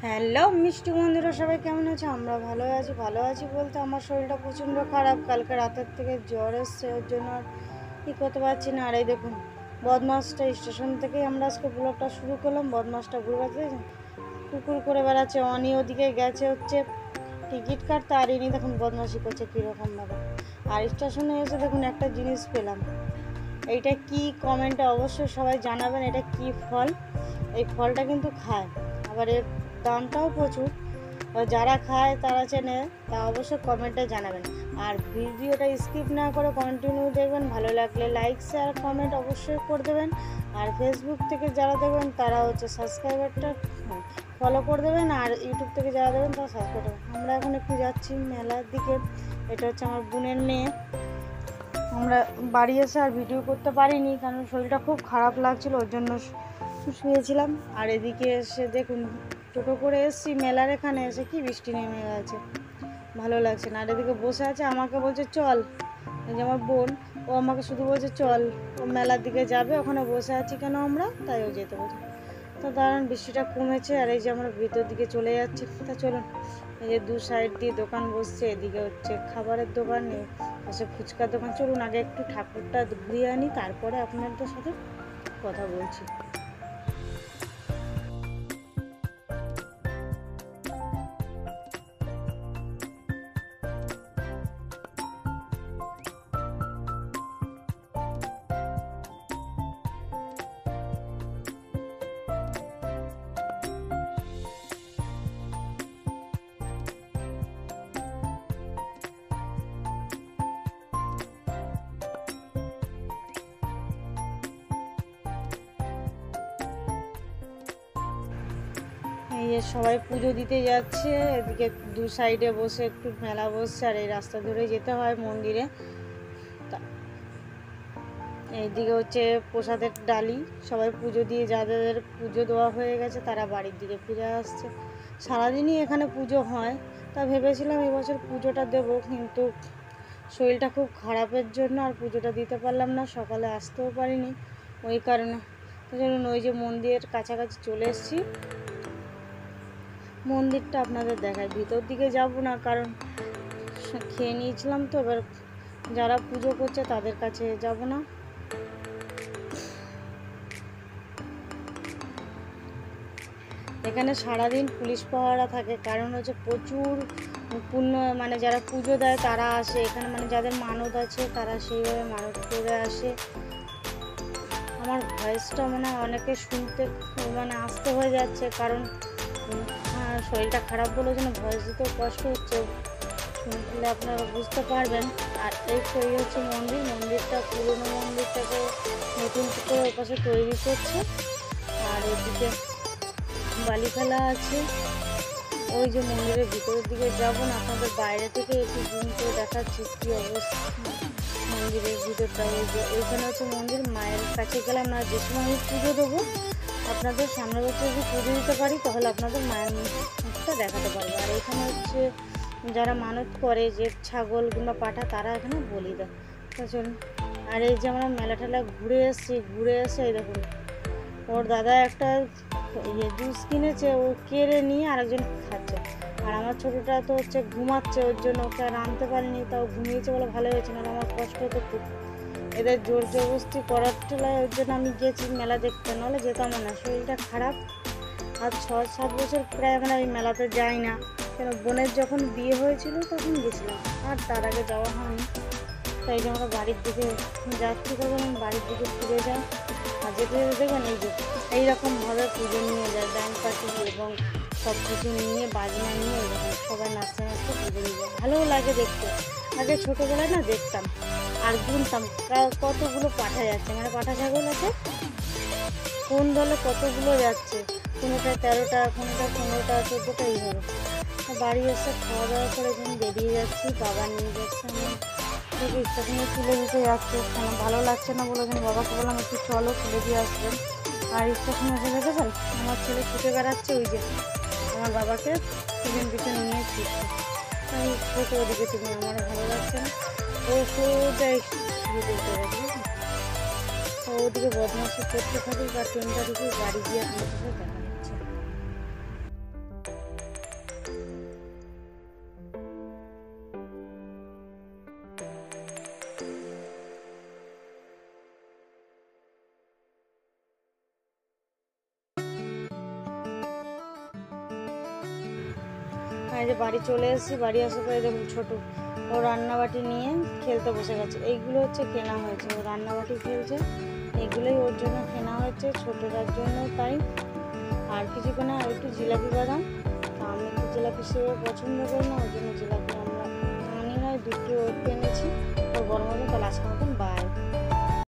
Hello মিষ্টি বন্ধুরা, সবাই কেমন আছে? আমরা ভালো আছি বলতে আমার শরীরটা প্রচণ্ড খারাপ। কালকে রাতের থেকে জ্বর এসছে, ওর জন্য আর কী করতে পারছি না। আর এই দেখুন, বদমাসটা স্টেশন থেকেই আমরা আজকে ব্লগটা শুরু করলাম। বদমাসটা ঘুরে বেড়াচ্ছে, কুকুর করে বেড়াচ্ছে। অনি ওদিকে গেছে হচ্ছে টিকিট কাটতে, আর ইনি দেখুন বদমাসি করছে কীরকমভাবে। আর স্টেশনে এসে দেখুন একটা জিনিস পেলাম। এইটা কি, কমেন্টে অবশ্যই সবাই জানাবেন এটা কি ফল। এই ফলটা কিন্তু খায়, আবার এর দামটাও প্রচুর। যারা খায় তারা চেনে, তা অবশ্যই কমেন্টে জানাবেন। আর ভিডিওটা স্কিপ না করে কন্টিনিউ দেখবেন। ভালো লাগলে লাইক শেয়ার কমেন্ট অবশ্যই করে দেবেন। আর ফেসবুক থেকে যারা দেখবেন তারা হচ্ছে সাবস্ক্রাইবারটা ফলো করে দেবেন। আর ইউটিউব থেকে যারা দেবেন তারা সাবস্ক্রাইব করবেন। আমরা এখন একটু যাচ্ছি মেলার দিকে। এটা হচ্ছে আমার বোনের মেয়ে। আমরা বাড়ি এসে আর ভিডিও করতে পারিনি, কারণ শরীরটা খুব খারাপ লাগছিল, ওর জন্য শুয়েছিলাম। আর এদিকে এসে দেখুন, টোটো করে এসেছি মেলার এখানে, এসে কি বৃষ্টি নেমে গেছে, ভালো লাগছে না। আর এদিকে বসে আছে, আমাকে বলছে চল। এই যে আমার বোন, ও আমাকে শুধু বলছে চল, ও মেলার দিকে যাবে, ওখানে বসে আছি কেন আমরা, তাই ও যেতে বলছে। তো দাঁড়ান, বৃষ্টিটা কমেছে। আর এই যে আমরা ভিতর দিকে চলে যাচ্ছি। তা চলুন, এই যে দু সাইড দিয়ে দোকান বসছে, এদিকে হচ্ছে খাবারের দোকান, পাশে ফুচকার দোকান। চলুন আগে একটু ঠাকুরটা ঘুরিয়ে আনি, তারপরে আপনাদের সাথে কথা বলছি। এই যে সবাই পুজো দিতে যাচ্ছে, এদিকে দু সাইডে বসে একটু মেলা বসছে। আর এই রাস্তা ধরে যেতে হয় মন্দিরে। এইদিকে হচ্ছে প্রসাদের ডালি, সবাই পুজো দিয়ে, যাদের পুজো দেওয়া হয়ে গেছে তারা বাড়ির দিকে ফিরে আসছে। সারাদিনই এখানে পুজো হয়, তা ভেবেছিলাম এবছর পুজোটা দেবো, কিন্তু শরীরটা খুব খারাপের জন্য আর পুজোটা দিতে পারলাম না, সকালে আসতেও পারিনি ওই কারণে। তো চলুন, ওই যে মন্দিরের কাছাকাছি চলে এসেছি, মন্দিরটা আপনাদের দেখায়। ভিতর দিকে যাব না, কারণ খেয়ে নিয়েছিলাম তো, এবার যারা পুজো করছে তাদের কাছে যাব না। এখানে সারাদিন পুলিশ পাহারা থাকে, কারণ হচ্ছে প্রচুর পুণ্য, মানে যারা পুজো দেয় তারা আসে এখানে, মানে যাদের মানত আছে তারা সেইভাবে মানত করে আসে। আমার ভয়েসটা মানে অনেকে শুনতে মানে আসতে হয়ে যাচ্ছে, কারণ শরীরটা খারাপ বলে জন্য ভয়েস দিতেও কষ্ট হচ্ছে, শুনলে আপনারা বুঝতে পারবেন। আর এই হচ্ছে মন্দিরটা পুরনো মন্দিরটাকে নতুন করে ওপাশে তৈরি করছে। আর এদিকে বালি ফেলা আছে। ওই যে মন্দিরের ভিতরের দিকে যাবো না, আপনাদের বাইরে থেকে একটু জুম করে দেখাচ্ছি কী অবস্থা মন্দিরের ভিতরটা। ওই যে ওইখানে হচ্ছে মন্দির, মায়ের কাছে গেলাম না। যে সময় আমি পুজো দেবো, আপনাদের সামনে বছর যদি পুজো দিতে পারি তাহলে আপনাদের মায়ের মুখটা দেখাতে পারবো। আর এখানে হচ্ছে যারা মানত করে, যে ছাগল কিংবা পাঠা, তারা এখানে বলি দেয়। তো চলুন, আর এই যে আমরা মেলা টেলা ঘুরে এসে এই দেখুন, ওর দাদা একটা জুস কিনেছে, ও কেড়ে নিয়ে আরেকজন খাচ্ছে। আর আমার ছোটোটা তো হচ্ছে ঘুমাচ্ছে, ওর জন্য ওকে আর আনতে পারিনি, তাও ঘুমিয়েছে বলে ভালো হয়েছে, না আমার কষ্ট হতো খুব। এদের জোর জবরদস্তি করার টেলায় ওর জন্য আমি গেছি মেলা দেখতে, নাহলে যেতাম না, শরীরটা খারাপ। আর 6-7 বছর প্রায় এখন আমি মেলাতে যাই না, কেন বোনের যখন বিয়ে হয়েছিল তখন গেছিলাম, আর তার আগে যাওয়া হয়নি। তাই যে আমরা বাড়ির দিকে যাচ্ছি, তখন বাড়ির দিকে ফিরে যাই। আর যেতে দেখবেন এই যে এইরকমভাবে পুজো নিয়ে যায়, ব্যাংক পার্টি এবং সব কিছু নিয়ে, বাজনা নিয়ে এরকম সবাই নাচতে নাচতে পুজো নিয়ে যায়, ভালোও লাগে দেখতে। আগে ছোটোবেলায় না দেখতাম আর গুনতাম কতগুলো পাঠা যাচ্ছে, মানে পাঠা ছাগল আছে, কোন দলে কতগুলো যাচ্ছে, কোনোটায় 13টা, কোনোটায় 15টা, 14টা, এইভাবে। বাড়ি এসে খাওয়া দাওয়া করে যখন বেরিয়ে যাচ্ছি, বাবা নিয়ে যাচ্ছে, আমি থেকে স্টেশনে তুলে দিতে যাচ্ছে, ভালো লাগছে না বলে আমি বাবাকে বললাম একটু চলো তুলে দিয়ে আসবেন। আর স্টেশনে এসে দেখেছেন আমার ছেলে ছুটে বেড়াচ্ছে, ওই যে আমার বাবাকে পিছন নিয়ে ছুটছে। আমি ছোটো ওদিকে তুমি, আমারও ভালো লাগছে না, ও সোজাই শুরু করতে গেছে, তো ওদিকে বদমাশি করতে থাকি। বা 3টা দিকে বাড়ি গিয়ে আমাদের সাথে দেখা যাচ্ছে। এই যে বাড়ি চলে এসেছি, বাড়ি আসার পরে দেখুন ছোটো ও রান্নাবাটি নিয়ে খেলতে বসে গেছে। এইগুলো হচ্ছে কেনা হয়েছে, ও রান্নাবাটি খেলছে, এগুলোই ওর জন্য কেনা হয়েছে, ছোটোটার জন্য তাই। আর কিছুক্ষণে আর একটু জিলাপি বাদাম, তা আমি একটু জিলাপি সেভাবে পছন্দ করি না, ওই জন্য জিলাপি আমরা আনি না, দুটো একটু এনেছি। ওর বড় মতন, তাহলে আজকের মতন বাই।